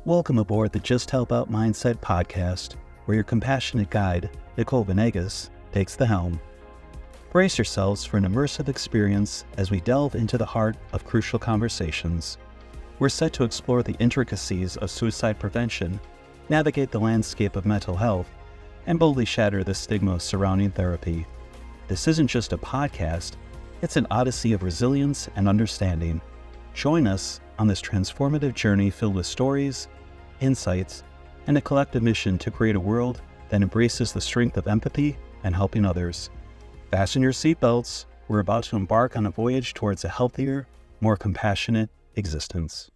Welcome aboard the Just Help Out Mindset podcast, where your compassionate guide, Nicole Venegas, takes the helm. Brace yourselves for an immersive experience as we delve into the heart of crucial conversations. We're set to explore the intricacies of suicide prevention, navigate the landscape of mental health, and boldly shatter the stigma surrounding therapy. This isn't just a podcast, it's an odyssey of resilience and understanding. Join us on this transformative journey filled with stories, insights, and a collective mission to create a world that embraces the strength of empathy and helping others. Fasten your seatbelts. We're about to embark on a voyage towards a healthier, more compassionate existence.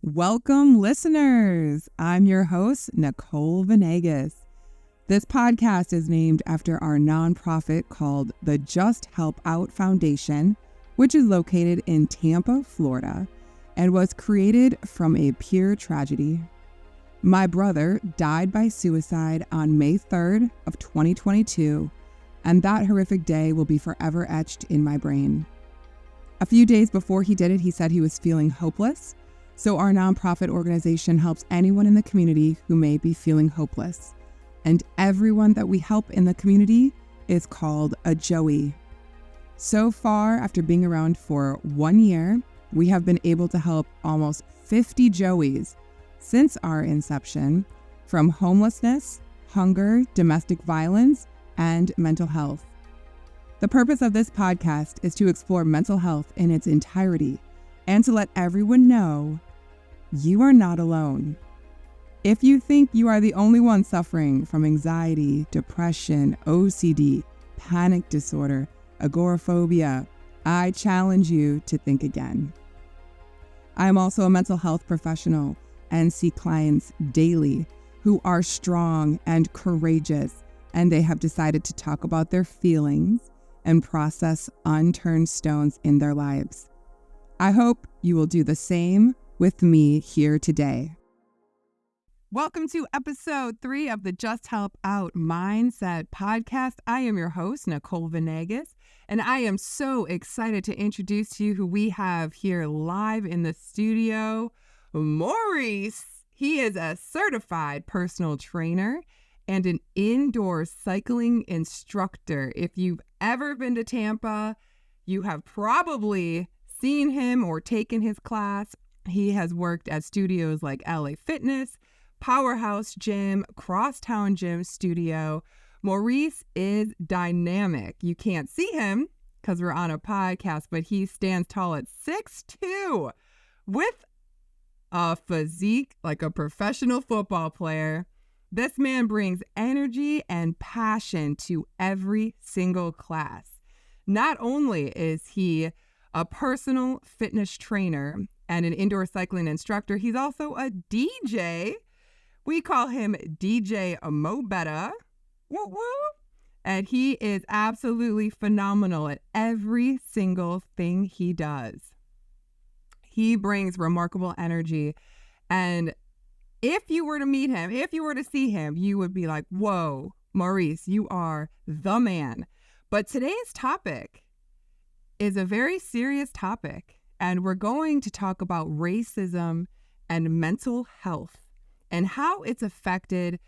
Welcome, listeners. I'm your host, Nicole Venegas. This podcast is named after our nonprofit called the Just Help Out Foundation, which is located in Tampa, Florida, and was created from a pure tragedy. My brother died by suicide on May 3rd of 2022, and that horrific day will be forever etched in my brain. A few days before he did it, he said he was feeling hopeless, so our nonprofit organization helps anyone in the community who may be feeling hopeless. And everyone that we help in the community is called a Joey. So far, after being around for 1 year, we have been able to help almost 50 Joeys since our inception, from homelessness, hunger, domestic violence, and mental health. The purpose of this podcast is to explore mental health in its entirety and to let everyone know you are not alone. If you think you are the only one suffering from anxiety, depression, OCD, panic disorder, agoraphobia, I challenge you to think again. I am also a mental health professional and see clients daily who are strong and courageous, and they have decided to talk about their feelings and process unturned stones in their lives. I hope you will do the same with me here today. Welcome to episode 3 of the Just Help Out Mindset podcast. I am your host, Nicole Venegas, and I am so excited to introduce to you who we have here live in the studio, Maurice. He is a certified personal trainer and an indoor cycling instructor. If you've ever been to Tampa, you have probably seen him or taken his class. He has worked at studios like LA Fitness, Powerhouse Gym, Crosstown Gym Studio. Maurice is dynamic. You can't see him because we're on a podcast, but he stands tall at 6'2", with a physique like a professional football player. This man brings energy and passion to every single class. Not only is he a personal fitness trainer and an indoor cycling instructor, he's also a DJ. We call him DJ Mo Betta. Woo woo. And he is absolutely phenomenal at every single thing he does. He brings remarkable energy. And if you were to meet him, if you were to see him, you would be like, whoa, Maurice, you are the man. But today's topic is a very serious topic. And we're going to talk about racism and mental health and how it's affected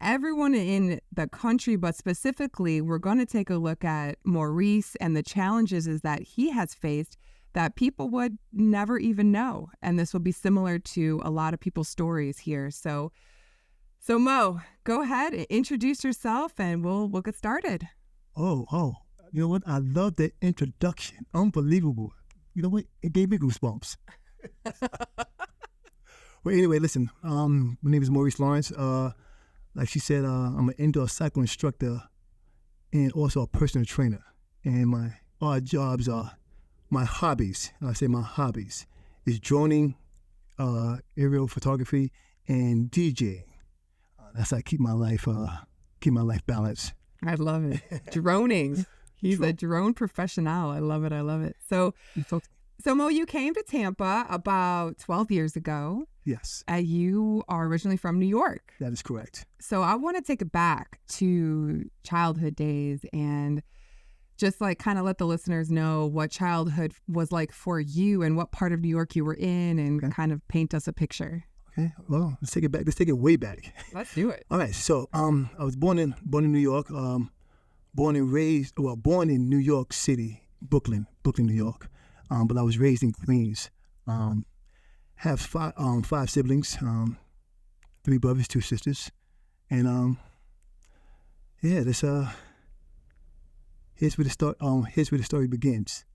everyone in the country. But specifically, we're going to take a look at Maurice and the challenges that he has faced that people would never even know. And this will be similar to a lot of people's stories here. So Mo, go ahead and introduce yourself and we'll get started. Oh, you know what? I love that introduction. Unbelievable. You know what? It gave me goosebumps. Well, anyway, listen, my name is Maurice Lawrence. Like she said, I'm an indoor cycle instructor and also a personal trainer. And my odd jobs are my hobbies. And I say my hobbies is droning, aerial photography, and DJing. That's how I keep my life balanced. I love it. Droning. He's a drone professional. I love it. So Mo, you came to Tampa about 12 years ago. Yes. You are originally from New York. That is correct. So I want to take it back to childhood days and just like kind of let the listeners know what childhood was like for you and what part of New York you were in and kind of paint us a picture. Okay. Well, let's take it back. Let's take it way back. Let's do it. All right. So I was born in New York. Born in New York City, Brooklyn, New York. But I was raised in Queens. Have five siblings, 3 brothers, 2 sisters, and yeah, this here's where the story begins.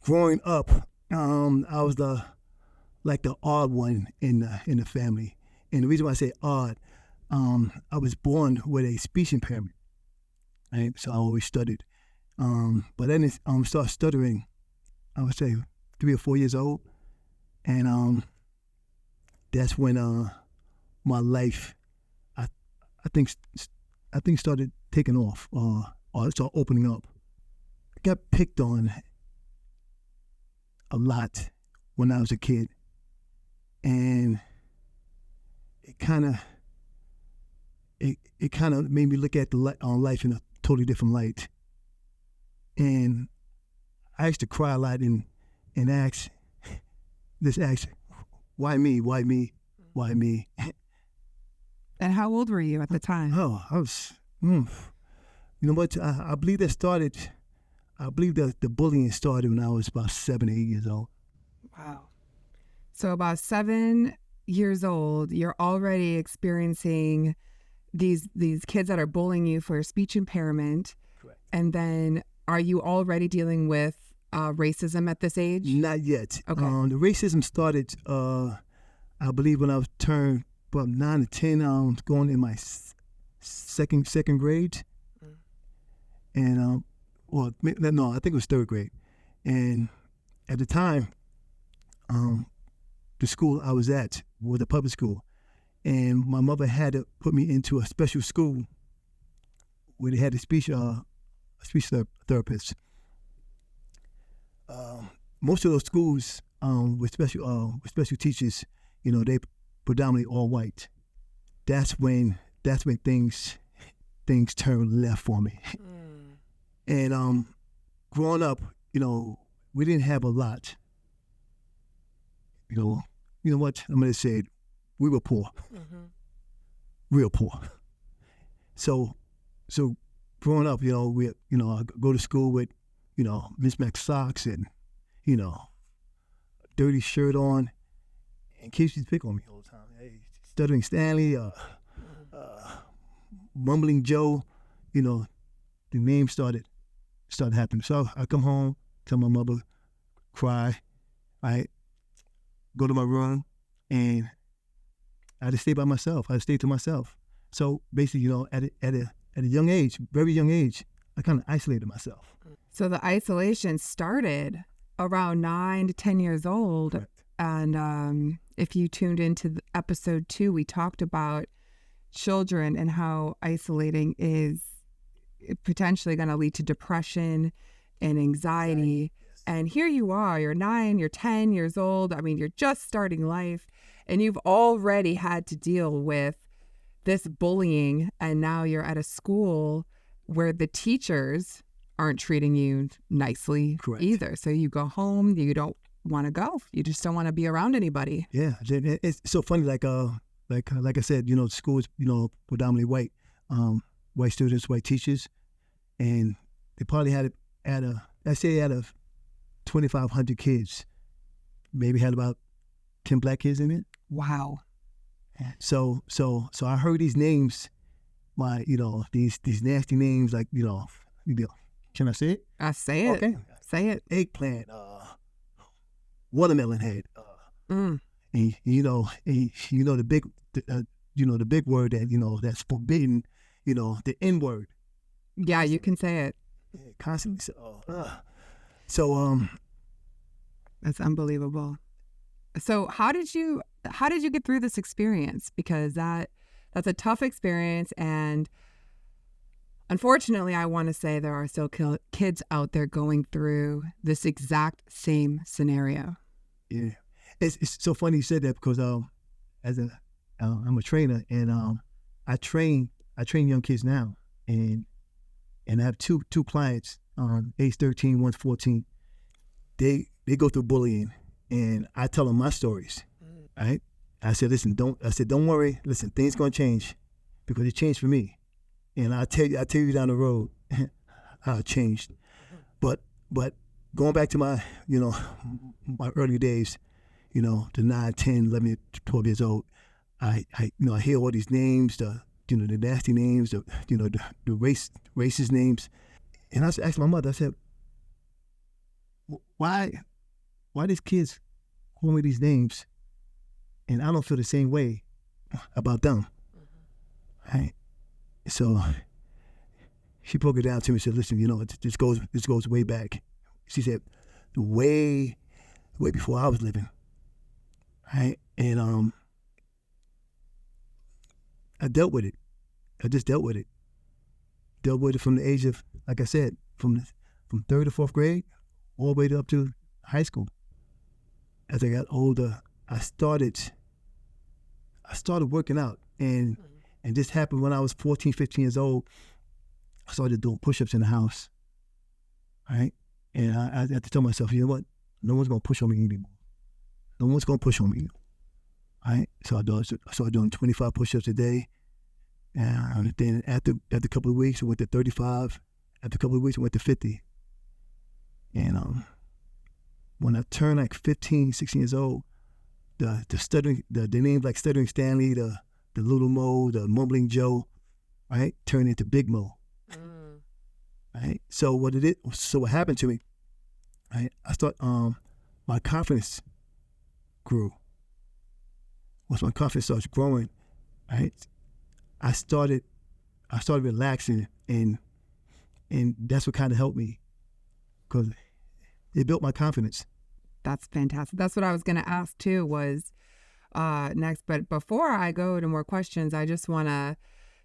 Growing up, I was the odd one in the family, and the reason why I say odd, I was born with a speech impairment, right? So I always stuttered, but then started stuttering. I would say 3 or 4 years old, and that's when my life, I think started taking off, or started opening up. I got picked on a lot when I was a kid, and it kind of made me look at life in a totally different light. And I used to cry a lot and ask, why me? Why me? Why me? And how old were you at the time? Oh, I was, you know what? I believe that started. I believe that the bullying started when I was about 7, 8 years old. Wow. So about 7 years old, you're already experiencing these kids that are bullying you for speech impairment. Correct. And then are you already dealing with racism at this age? Not yet. Okay. The racism started, I believe, when I was turned about 9 or 10, going in my second grade. And, I think it was 3rd grade. And at the time, the school I was at was a public school. And my mother had to put me into a special school where they had a speech therapist. Most of those schools with special teachers, they predominantly all white. That's when things turned left for me. And growing up, we didn't have a lot. You know what? I'm gonna say it. We were poor, real poor. So growing up, I go to school with, mismatched socks and, dirty shirt on, and kids used to pick on me all the time. Hey, stuttering Stanley, mumbling Joe, the name started happening. So I come home, tell my mother, cry, right? Go to my room, and I had to stay by myself. I had to stay to myself. So basically, at a young age, very young age, I kind of isolated myself. So the isolation started around 9 to 10 years old. Correct. And if you tuned into episode 2, we talked about children and how isolating is potentially going to lead to depression and anxiety. Yes. And here you are, you're 9, you're 10 years old. I mean, you're just starting life, and you've already had to deal with this bullying, and now you're at a school where the teachers aren't treating you nicely. Correct. Either. So you go home, you don't want to go. You just don't want to be around anybody. Yeah, it's so funny. Like I said, the school is predominantly white, white students, white teachers, and they probably had out of 2,500 kids, maybe had about 10 black kids in it. Wow. So I heard these names, these nasty names, like, can I say it? I say it. Okay. Say it. Eggplant, watermelon head, and the big word that that's forbidden, the N word. Yeah, you can say it. Yeah, constantly. So that's unbelievable. So how did you get through this experience? Because that's a tough experience, and unfortunately, I want to say there are still kids out there going through this exact same scenario. Yeah, it's so funny you said that, because I'm a trainer, and I train young kids now, and I have two clients, age 13, one's 14. They go through bullying, and I tell them my stories, right? I said, listen, don't worry. Listen, things gonna change, because it changed for me, and I tell you down the road how it changed. But going back to my my early days, the 9, 10, 11, 12 years old, I hear all these names, the nasty names, the racist names, and I asked my mother. I said, why these kids call me these names, and I don't feel the same way about them, right? So she broke it down to me and said, listen, this goes way back. She said, way before I was living, right? And I dealt with it. I just dealt with it. Dealt with it from the age of, like I said, from 3rd to 4th grade, all the way up to high school. As I got older, I started working out, and this happened when I was 14, 15 years old. I started doing push-ups in the house, right? And I had to tell myself, you know what? No one's gonna push on me anymore. No one's gonna push on me, right? So I started doing 25 push-ups a day, and then after a couple of weeks, I went to 35. After a couple of weeks, I went to 50. And when I turned like 15, 16 years old, the names like Stuttering Stanley, the Little Mo, the Mumbling Joe, right, turned into Big Mo. Right. So what happened to me, right? I start my confidence grew. Once my confidence starts growing, right, I started relaxing, and that's what kind of helped me, because it built my confidence. That's fantastic. That's what I was going to ask too, was next. But before I go to more questions, I just want to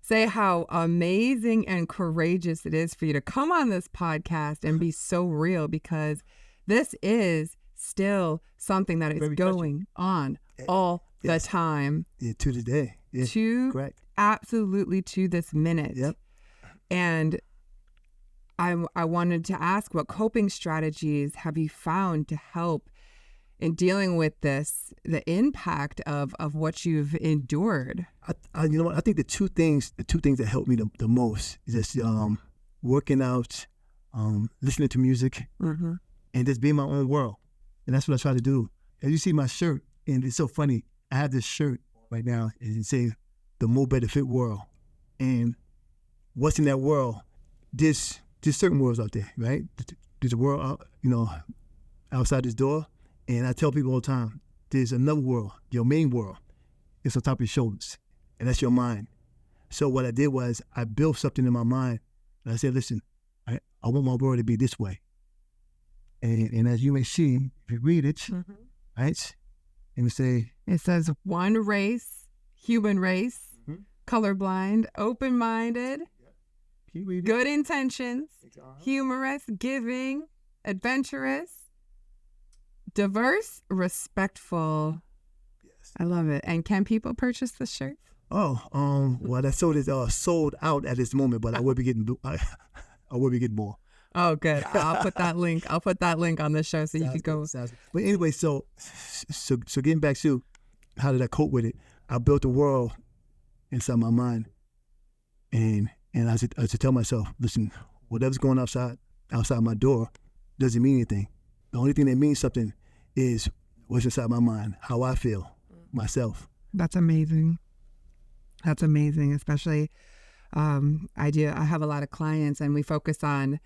say how amazing and courageous it is for you to come on this podcast and be so real, because this is still something that is Very going on all the time. Yeah, to the day. Yeah, correct. Absolutely, to this minute. Yep. And I wanted to ask, what coping strategies have you found to help in dealing with this, the impact of what you've endured? I think the two things that helped me the most is just working out, listening to music, and just being my own world. And that's what I try to do. As you see my shirt, and it's so funny, I have this shirt right now, and it says, the More Better Fit World. And what's in that world? There's certain worlds out there, right? There's a world out, outside this door. And I tell people all the time, there's another world, your main world. It's on top of your shoulders, and that's your mind. So what I did was I built something in my mind, and I said, listen, I want my world to be this way. And as you may see, if you read it, right, and it says one race, human race, colorblind, open-minded, good intentions, humorous, giving, adventurous, diverse, respectful. Yes. I love it. And can people purchase this shirt? Oh, well, that sold out at this moment, but I will be getting more. Oh, good. I'll put that link. On the show so you can go. But anyway, so getting back to how did I cope with it? I built a world inside my mind, and I should tell myself, listen, whatever's going outside my door doesn't mean anything. The only thing that means something is what's inside my mind, how I feel, myself. That's amazing. Especially, I have a lot of clients, and we focus on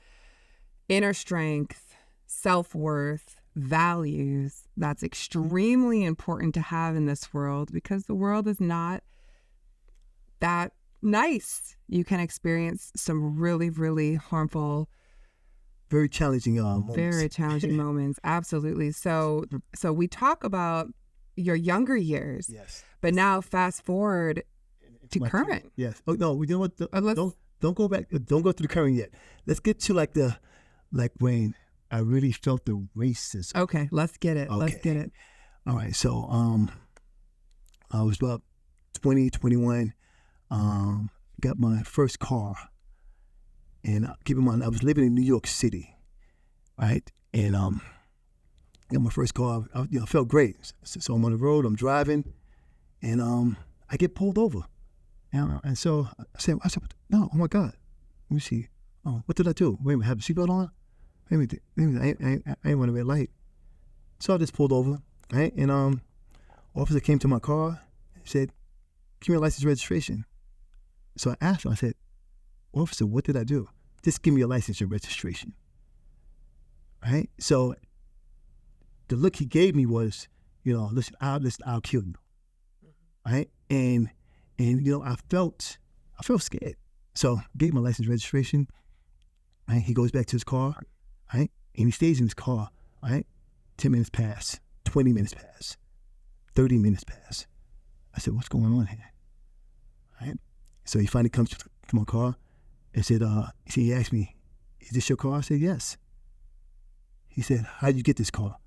inner strength, self-worth, values. That's extremely important to have in this world, because the world is not that nice. You can experience some really, really harmful, very challenging moments. Very challenging moments. Absolutely. So we talk about your younger years. Yes. But now fast forward to current. Yes. Oh no, you know what? Don't go back. Don't go to the current yet. Let's get to like when I really felt the racism. Okay, let's get it. Okay. Let's get it. All right. So I was about 20, 21. Got my first car. And keep in mind, I was living in New York City, right? And got my first car. I felt great. So I'm on the road. I'm driving, And I get pulled over. And so I said, no, oh my God. Let me see. Oh, what did I do? Wait a minute, have the seatbelt on? Wait a minute, I ain't want a red light. So I just pulled over, right? And officer came to my car and said, give me your license registration. So I asked him, I said, officer, what did I do? Just give me your license and registration. Right? So the look he gave me was, listen, I'll kill you. Right? And I felt scared. So I gave my license registration. Right? He goes back to his car, right? And he stays in his car, right? 10 minutes pass, 20 minutes pass, 30 minutes pass. I said, what's going on here? Right? So he finally comes to my car and said, he asked me, is this your car? I said, yes. He said, how'd you get this car?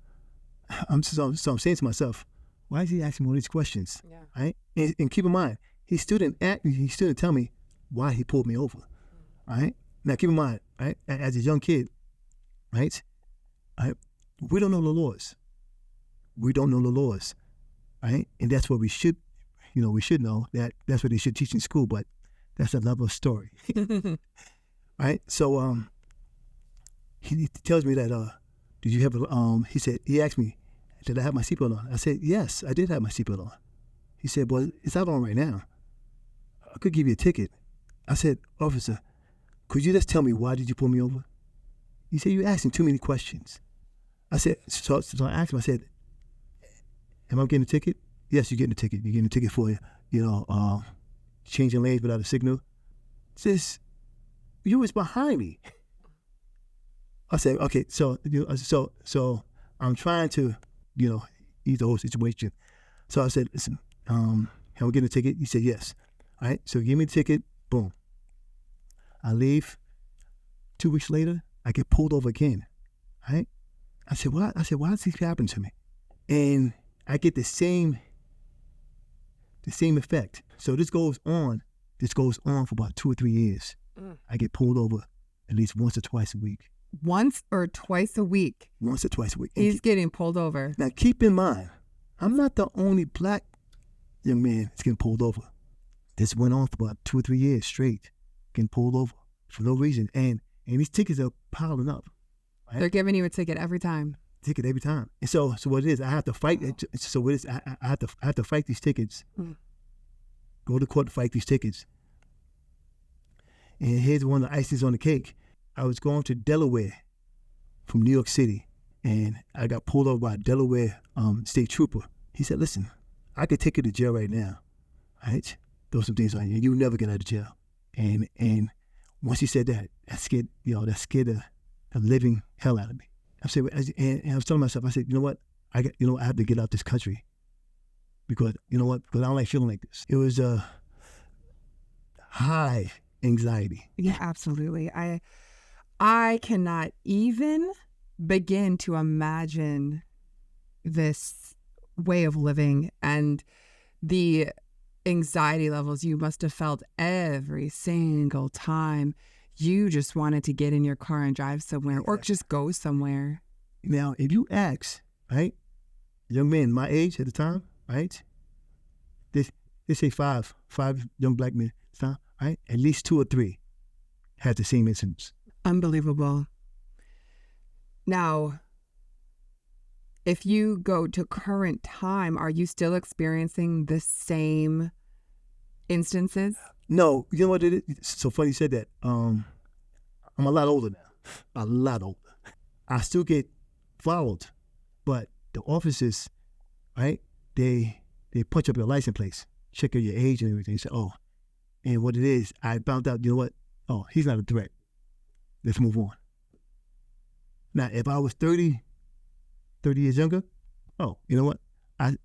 I'm saying to myself, why is he asking me all these questions? Yeah. Right? And keep in mind, he still didn't tell me why he pulled me over. Right? Now keep in mind, right, as a young kid, right, we don't know the laws. We don't know the laws. Right? And that's what we should know. That's what they should teach in school, but that's another story. Right? So he tells me that did you have he asked me, did I have my seatbelt on? I said, yes, I did have my seatbelt on. He said, well, it's not on right now. I could give you a ticket. I said, officer, could you just tell me why did you pull me over? He said, you're asking too many questions. I said, so I asked him, I said, am I getting a ticket? Yes, you're getting a ticket. You're getting a ticket for, changing lanes without a signal. Says, you was behind me. I said, okay, so I'm trying to, ease the whole situation. So I said, listen, am I getting a ticket? He said, yes. All right, so give me the ticket, boom. I leave. 2 weeks later, I get pulled over again, right? I said, what? I said, why does this happen to me? And I get the same effect. So this goes on for about 2 or 3 years. I get pulled over at least once or twice a week. Once or twice a week? Once or twice a week. He's getting pulled over. Now keep in mind, I'm not the only black young man that's getting pulled over. This went on for about 2 or 3 years straight, getting pulled over for no reason. And these tickets are piling up. Right? They're giving you a ticket every time. Ticket every time. And so what it is, I have to fight. So what it is, I have to fight these tickets. Go to court to fight these tickets. And here's one of the icings on the cake. I was going to Delaware from New York City, and I got pulled over by a Delaware state trooper. He said, listen, I could take you to jail right now, right? Throw some things on you. You'll never get out of jail. And once he said that, that scared the living hell out of me. And I was telling myself, I said, you know what? I have to get out this country because, because I don't like feeling like this. It was high anxiety. Yeah, absolutely. I cannot even begin to imagine this way of living and the anxiety levels you must have felt every single time you just wanted to get in your car and drive somewhere or just go somewhere. Now, if you ask, right, young men my age at the time, right, they say five young black men, right, at least 2 or 3 had the same incidents. Unbelievable. Now, if you go to current time, are you still experiencing the same instances? No, you know what it is? It's so funny you said that. I'm a lot older now. A lot older. I still get followed, but the officers, right, they punch up your license plates, check out your age and everything. Say, oh, and what it is, I found out, you know what? Oh, he's not a threat. Let's move on. Now, if I was 30 years younger, oh, you know what? I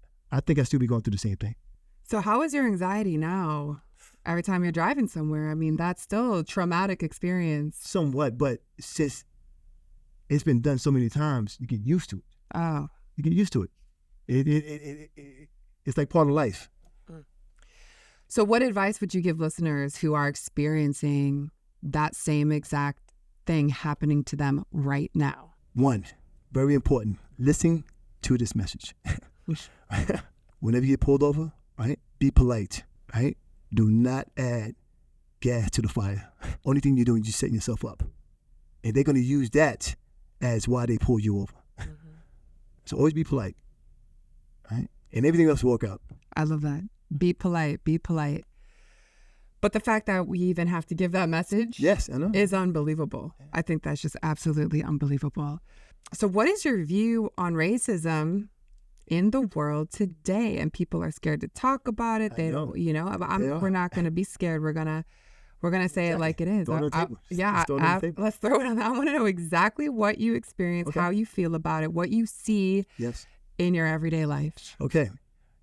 think I'd still be going through the same thing. So how is your anxiety now? Every time you're driving somewhere, I mean, that's still a traumatic experience. Somewhat, but since it's been done so many times, you get used to it. Oh. You get used to it. It's like part of life. So what advice would you give listeners who are experiencing that same exact thing happening to them right now? 1, very important, listen to this message. Whenever you get pulled over, right? Be polite, right? Do not add gas to the fire. Only thing you're doing is just setting yourself up. And they're going to use that as why they pull you over. Mm-hmm. So always be polite, right? And everything else will work out. I love that. Be polite, be polite. But the fact that we even have to give that message yes, I know. is unbelievable. I think that's just absolutely unbelievable. So what is your view on racism in the world today? And people are scared to talk about it. They don't, we're not going to be scared. We're going to say it like it is. Let's throw it on. I want to know exactly what you experience, how you feel about it, what you see in your everyday life. Okay.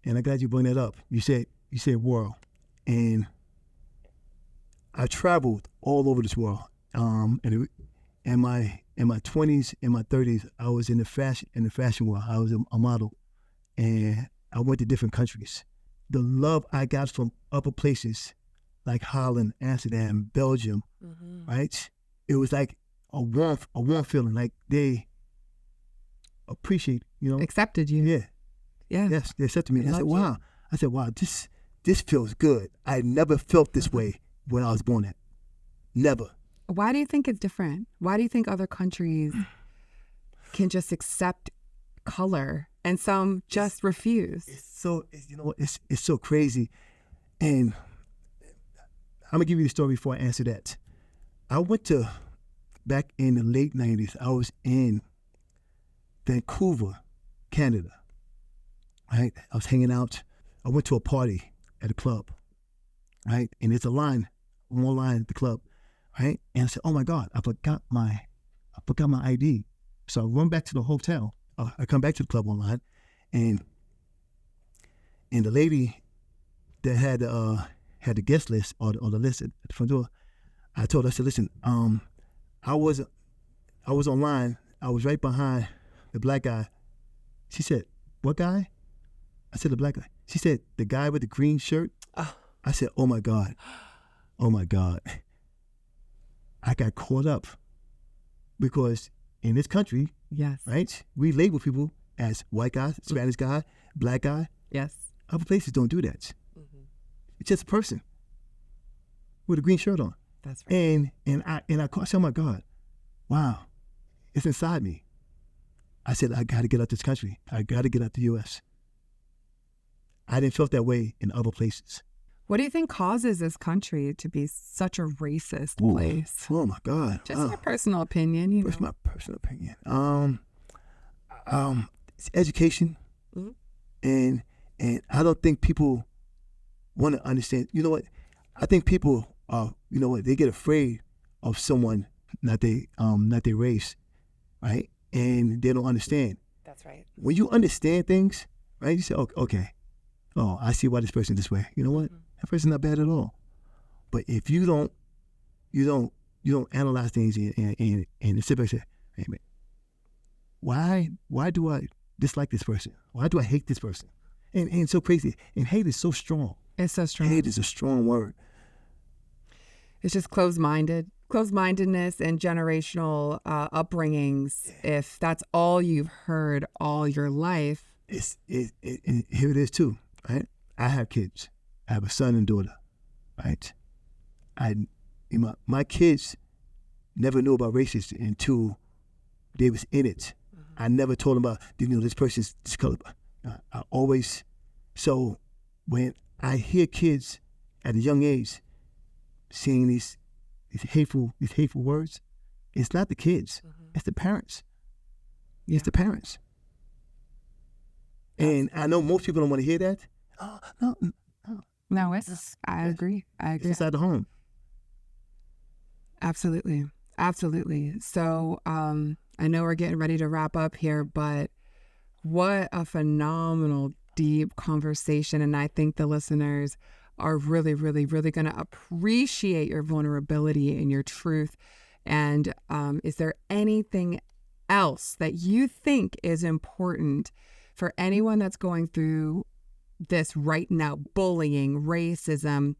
And I'm glad you bring that up. You said world. And I traveled all over this world. In my 20s, in my 30s, I was in the fashion world. I was a model, and I went to different countries. The love I got from other places, like Holland, Amsterdam, Belgium, right? It was like a warm feeling, like they appreciate, accepted you. Yeah. Yes, they accepted me. And I said, wow, this feels good. I never felt this way when I was born at. Never. Why do you think it's different? Why do you think other countries can just accept color and some just refuse? It's so crazy. And I'm gonna give you the story before I answer that. I went back in the late 90s, I was in Vancouver, Canada. Right? I was hanging out. I went to a party at a club, right? And there's one line at the club, right? And I said, "Oh my God, I forgot my ID." So I run back to the hotel. I come back to the club online, and the lady that had the guest list or the list at the front door, I told her, I said, "Listen, I was online. I was right behind the black guy." She said, "What guy?" I said, "The black guy." She said, "The guy with the green shirt." Oh. I said, "Oh my God. Oh my God." I got caught up because in this country, right, we label people as white guy, Spanish guy, black guy. Yes. Other places don't do that. Mm-hmm. It's just a person with a green shirt on. That's right. And I said, "Oh my God, wow, it's inside me." I said, "I got to get out this country. I got to get out the U.S." I didn't feel that way in other places. What do you think causes this country to be such a racist place? Oh my God! Just my personal opinion. It's my personal opinion. It's education, and I don't think people want to understand. You know what? I think people are. You know what? They get afraid of someone not their race, right? And they don't understand. That's right. When you understand things, right? You say, okay. Oh, I see why this person's this way. You know what? That person's not bad at all. But if you don't analyze things and sit back and say, "Hey man, why do I dislike this person? Why do I hate this person?" And it's so crazy. And hate is so strong. It's so strong. Hate is a strong word. It's just closed-mindedness and generational upbringings. Yeah. If that's all you've heard all your life, here it is too. Right? I have kids. I have a son and daughter. Right? My kids never knew about racism until they was in it. Mm-hmm. I never told them about, this person's this color. I always. So when I hear kids at a young age saying these hateful words, it's not the kids. Mm-hmm. It's the parents. It's the parents. And I know most people don't want to hear that. Oh, no. I agree. It's inside the home. Absolutely. So I know we're getting ready to wrap up here, but what a phenomenal, deep conversation. And I think the listeners are really, really, really going to appreciate your vulnerability and your truth. And is there anything else that you think is important for anyone that's going through this right now, bullying, racism,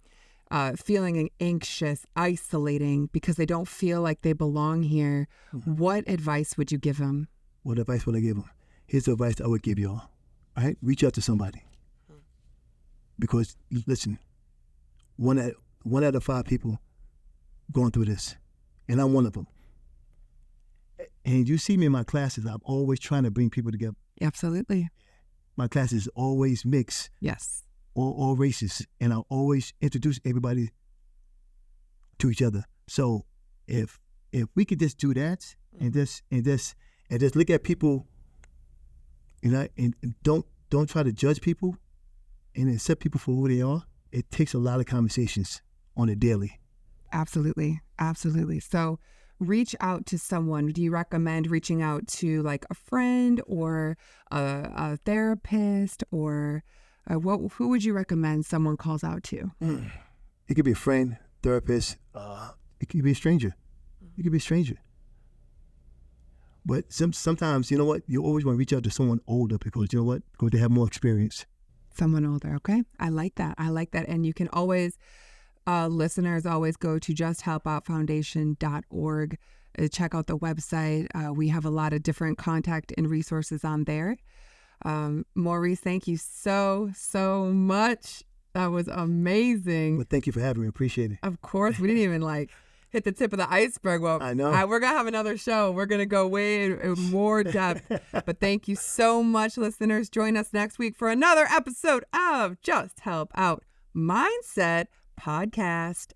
feeling anxious, isolating because they don't feel like they belong here? What advice would you give them? What advice would I give them? Here's the advice I would give y'all. All right? Reach out to somebody. Because listen, one out of 5 people going through this, and I'm one of them. And you see me in my classes, I'm always trying to bring people together. Absolutely. My classes always mix. Yes. All races, and I always introduce everybody to each other. So if we could just do that and just look at people, and don't try to judge people and accept people for who they are, it takes a lot of conversations on a daily. Absolutely. Absolutely. So reach out to someone. Do you recommend reaching out to like a friend or a therapist, or who would you recommend someone calls out to? It could be a friend, therapist. It could be a stranger. It could be a stranger. But sometimes, you know what? You always want to reach out to someone older because, you know what? Because they have more experience. Someone older. Okay. I like that. And you can always, listeners, always go to justhelpoutfoundation.org. Check out the website. We have a lot of different contact and resources on there. Maurice, thank you so much. That was amazing. Well, thank you for having me. Appreciate it. Of course. We didn't even hit the tip of the iceberg. Well, I know. We're going to have another show. We're going to go way in more depth. But thank you so much, listeners. Join us next week for another episode of Just Help Out Mindset Podcast.